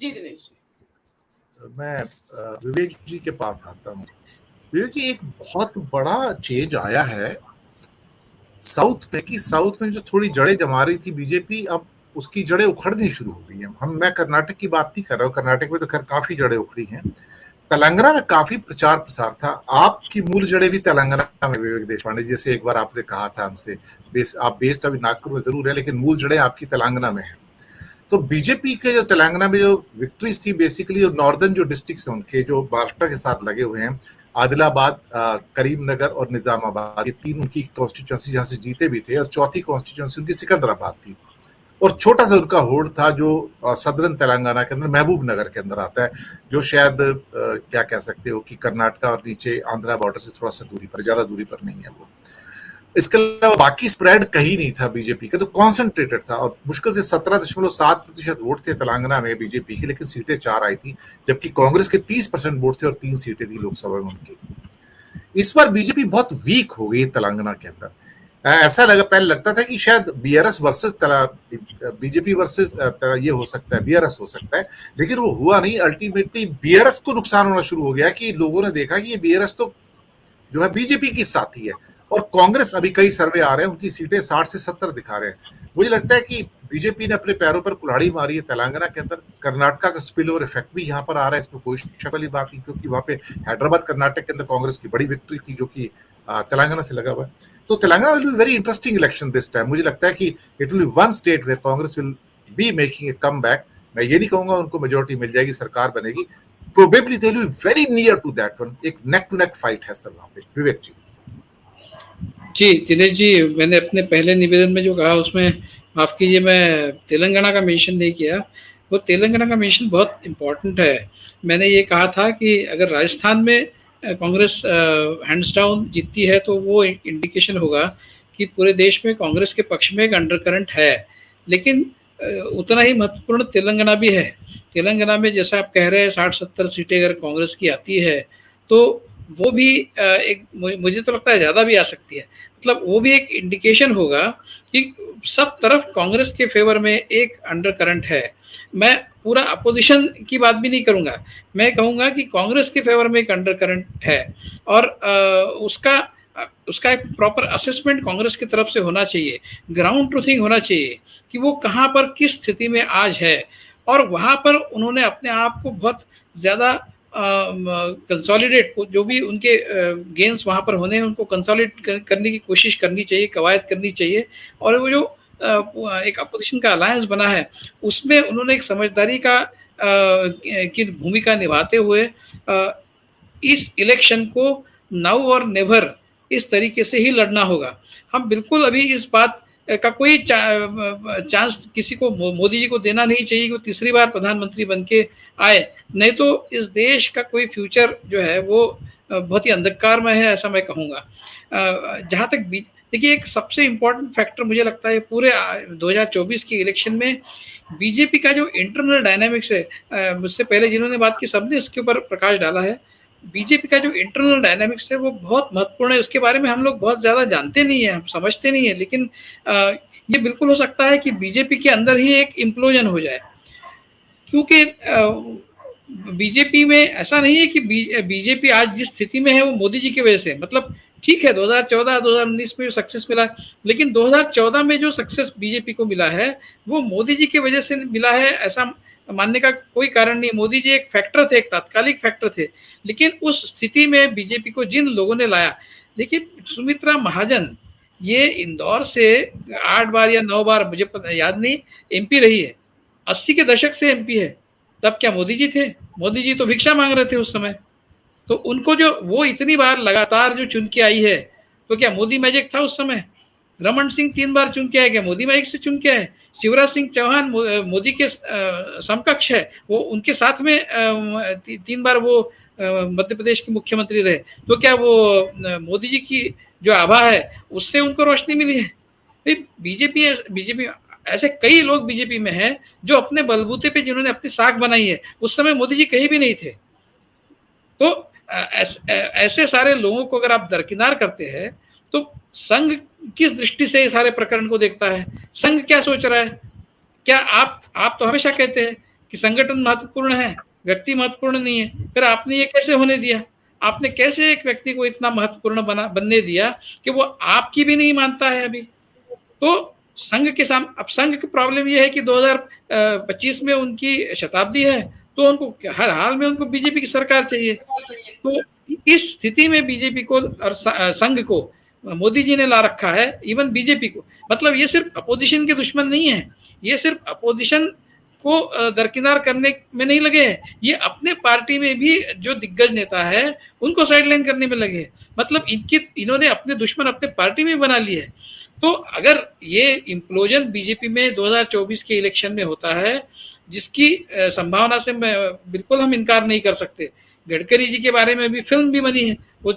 जी दिनेश जी। मैं विवेक जी के पास आता हूँ। विवेक जी, एक बहुत बड़ा चेंज आया है साउथ में जो थोड़ी जड़ें जमा रही थी बीजेपी, अब उसकी जड़ें उखड़नी शुरू हो गई हैं। मैं कर्नाटक की बात नहीं कर रहा हूँ, कर्नाटक में तो खैर काफी जड़ें उखड़ी हैं। तेलंगाना में काफी प्रचार प्रसार था। आपकी मूल जड़ें भी तेलंगाना में, विवेक देशपांडे, जैसे एक बार आपने कहा था हमसे। आप बेस्ड अभी नागपुर में जरूर है, लेकिन मूल जड़ें आपकी तेलंगाना में है। तो बीजेपी के जो तेलंगाना में जो विक्ट्रीज थी, बेसिकली जो नॉर्दर्न जो डिस्ट्रिक्ट्स हैं उनके, जो महाराष्ट्र के साथ लगे हुए हैं, आदिलाबाद, करीमनगर और निजामाबाद, ये तीन उनकी कॉन्स्टिट्यूंसी जहां से जीते भी थे, और चौथी कॉन्स्टिट्यूंसी उनकी सिकंदराबाद थी। और छोटा सा उनका होड़ था जो सदर्न तेलंगाना के अंदर महबूब नगर के अंदर आता है, जो शायद क्या कह सकते हो कि कर्नाटका और नीचे आंध्रा बॉर्डर से थोड़ा सा दूरी पर, ज्यादा दूरी पर नहीं है वो। इसके अलावा बाकी स्प्रेड कहीं नहीं था बीजेपी का, तो कॉन्सेंट्रेटेड था। और मुश्किल से 17.7% वोट थे तेलंगाना में बीजेपी के, लेकिन सीटें 4 आई थी, जबकि कांग्रेस के 30% वोट थे और 3 सीटें थी लोकसभा में उनकी। इस बार बीजेपी बहुत वीक हो गई तेलंगाना के अंदर। ऐसा लगा, पहले लगता था कि शायद बीआरएस वर्सेस बीजेपी वर्सेस ये हो सकता है, बीआरएस हो सकता है, लेकिन वो हुआ नहीं। अल्टीमेटली बीआरएस को नुकसान होना शुरू हो गया कि लोगों ने देखा कि ये बीआरएस तो जो है बीजेपी की साथी है। और कांग्रेस, अभी कई सर्वे आ रहे हैं, उनकी सीटें 60 से 70 दिखा रहे हैं। मुझे लगता है कि बीजेपी ने अपने पैरों पर कुल्हाड़ी मारी है तेलंगाना के अंदर। कर्नाटका का स्पिल ओवर इफेक्ट भी यहाँ पर आ रहा है, इसमें कोई शक वाली बात नहीं, क्योंकि वहां पे हैदराबाद कर्नाटक के अंदर कांग्रेस की बड़ी विक्ट्री थी, जो कि तेलंगाना से लगा हुआ है। तो Telangana will be very interesting election this time. मुझे लगता है कि it will be one state where Congress will be making a come back. मैं ये नहीं कहूंगा उनको मेजोरिटी मिल जाएगी, सरकार बनेगी। Probably they will be very near to that one. एक नेक टू नेक फाइट है सर वहां पे। विवेक जी। जी दिनेश जी, मैंने अपने पहले निवेदन में जो कहा उसमें माफ कीजिए, मैं तेलंगाना का मेंशन नहीं किया। वो तेलंगाना का मेंशन बहुत इम्पोर्टेंट है। मैंने ये कहा था कि अगर राजस्थान में कांग्रेस हैंड्स डाउन जीतती है तो वो इंडिकेशन होगा कि पूरे देश में कांग्रेस के पक्ष में एक अंडर करंट है। लेकिन उतना ही महत्वपूर्ण तेलंगाना भी है। तेलंगाना में जैसा आप कह रहे हैं 60-70 सीटें अगर कांग्रेस की आती है तो वो भी एक, मुझे तो लगता है ज़्यादा भी आ सकती है। मतलब वो भी एक इंडिकेशन होगा कि सब तरफ कांग्रेस के फेवर में एक अंडर करंट है। मैं पूरा अपोजिशन की बात भी नहीं करूंगा, मैं कहूंगा कि कांग्रेस के फेवर में एक अंडर करंट है। और उसका एक प्रॉपर असेसमेंट कांग्रेस की तरफ से होना चाहिए, ग्राउंड ट्रूथिंग होना चाहिए कि वो कहाँ पर किस स्थिति में आज है। और वहाँ पर उन्होंने अपने आप को बहुत ज़्यादा कंसोलिडेट, जो भी उनके गेंस वहाँ पर होने हैं उनको कंसोलिडेट करने की कोशिश करनी चाहिए, कवायद करनी चाहिए। और वो जो एक अपोजिशन का अलायंस बना है उसमें उन्होंने एक समझदारी का की भूमिका निभाते हुए इस इलेक्शन को नाउ और नेवर इस तरीके से ही लड़ना होगा। हम बिल्कुल अभी इस बात का कोई चांस किसी को मोदी जी को देना नहीं चाहिए कि वो तीसरी बार प्रधानमंत्री बन के आए, नहीं तो इस देश का कोई फ्यूचर जो है वो बहुत ही अंधकार में है, ऐसा मैं कहूँगा। जहाँ तक देखिए, एक सबसे इम्पोर्टेंट फैक्टर मुझे लगता है पूरे 2024 के इलेक्शन में बीजेपी का जो इंटरनल डायनामिक्स है, मुझसे पहले जिन्होंने बात की सबने इसके ऊपर प्रकाश डाला है। बीजेपी का जो इंटरनल डायनामिक्स है वो बहुत महत्वपूर्ण है। उसके बारे में हम लोग बहुत ज़्यादा जानते नहीं है, हम समझते नहीं है। लेकिन ये बिल्कुल हो सकता है कि बीजेपी के अंदर ही एक इम्प्लोजन हो जाए, क्योंकि बीजेपी में ऐसा नहीं है कि बीजेपी आज जिस स्थिति में है वो मोदी जी की वजह से। मतलब ठीक है 2014-2019 में जो सक्सेस मिला, लेकिन 2014 में जो सक्सेस बीजेपी को मिला है वो मोदी जी की वजह से मिला है, ऐसा मानने का कोई कारण नहीं। मोदी जी एक फैक्टर थे, एक तात्कालिक फैक्टर थे, लेकिन उस स्थिति में बीजेपी को जिन लोगों ने लाया, देखिए सुमित्रा महाजन ये इंदौर से 8 बार या 9 बार मुझे याद नहीं एमपी रही है, 80 के दशक से एमपी है। तब क्या मोदी जी थे? मोदी जी तो भिक्षा मांग रहे थे उस समय। तो उनको जो वो इतनी बार लगातार जो चुन के आई है, तो क्या मोदी मैजिक था उस समय? रमन सिंह 3 बार चुन के आए, क्या मोदी मैजिक से चुन के आए? शिवराज सिंह चौहान मोदी के समकक्ष है, वो उनके साथ में 3 बार वो मध्य प्रदेश के मुख्यमंत्री रहे, तो क्या वो मोदी जी की जो आभा है उससे उनको रोशनी मिली है? बीजेपी ऐसे कई लोग बीजेपी में हैं जो अपने बलबूते पे जिन्होंने अपनी साख बनाई है, उस समय मोदी जी कहीं भी नहीं थे। तो ऐसे सारे लोगों को अगर आप दरकिनार करते हैं तो संघ किस दृष्टि से सारे प्रकरण को देखता है? संघ क्या सोच रहा है? क्या आप तो हमेशा कहते हैं कि संगठन महत्वपूर्ण है, व्यक्ति महत्वपूर्ण नहीं है। फिर आपने ये कैसे होने दिया? आपने कैसे एक व्यक्ति को इतना महत्वपूर्ण बनने दिया कि वो आपकी भी नहीं मानता है अभी? तो संघ के अब संघ की प्रॉब्लम ये है कि 2025 में उनकी शताब्दी है, तो उनको हर हाल में उनको बीजेपी की सरकार चाहिए। तो इस स्थिति में बीजेपी को और संघ को मोदी जी ने ला रखा है, इवन बीजेपी को। मतलब ये सिर्फ अपोजिशन के दुश्मन नहीं है, ये सिर्फ अपोजिशन को दरकिनार करने में नहीं लगे हैं, ये अपने पार्टी में भी जो दिग्गज नेता है उनको साइडलाइन करने में लगे। मतलब इन्होंने अपने दुश्मन अपने पार्टी में बना लिए है। तो अगर ये इम्प्लोजन बीजेपी में 2024 के इलेक्शन में होता है, जिसकी संभावना से बिल्कुल हम इनकार नहीं कर सकते। गडकरी जी के बारे में भी फिल्म भी बनी है, वो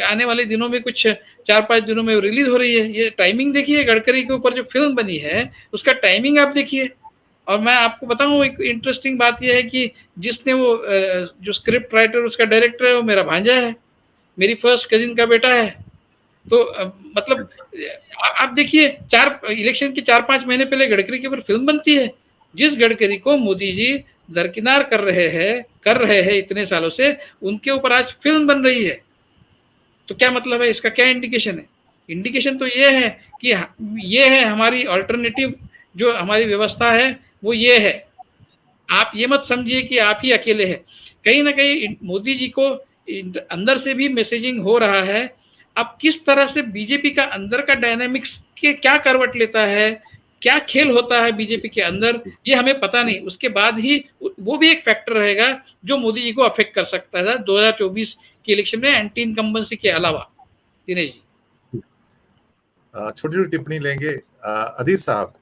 आने वाले दिनों में कुछ 4-5 दिनों में रिलीज हो रही है। ये टाइमिंग देखिए, गडकरी के ऊपर जो फिल्म बनी है उसका टाइमिंग आप देखिए। और मैं आपको बताऊं, एक इंटरेस्टिंग बात यह है कि जिसने वो जो स्क्रिप्ट राइटर उसका डायरेक्टर है वो मेरा भांजा है, मेरी फर्स्ट कजिन का बेटा है। तो मतलब आप देखिए, इलेक्शन के 4-5 महीने पहले गडकरी के ऊपर फिल्म बनती है। जिस गडकरी को मोदी जी दरकिनार कर रहे हैं इतने सालों से, उनके ऊपर आज फिल्म बन रही है। तो क्या मतलब है इसका? क्या इंडिकेशन है? इंडिकेशन तो ये है कि ये है हमारी अल्टरनेटिव, जो हमारी व्यवस्था है वो ये है। आप ये मत समझिए कि आप ही अकेले हैं। कहीं ना कहीं मोदी जी को अंदर से भी मैसेजिंग हो रहा है। अब किस तरह से बीजेपी का अंदर का डायनामिक्स के क्या करवट लेता है, क्या खेल होता है बीजेपी के अंदर, ये हमें पता नहीं। उसके बाद ही वो भी एक फैक्टर रहेगा जो मोदी जी को अफेक्ट कर सकता है 2024 के इलेक्शन में, एंटी इनकम्बेंसी के अलावा। दिनेश जी छोटी छोटी टिप्पणी लेंगे। अधीर साहब,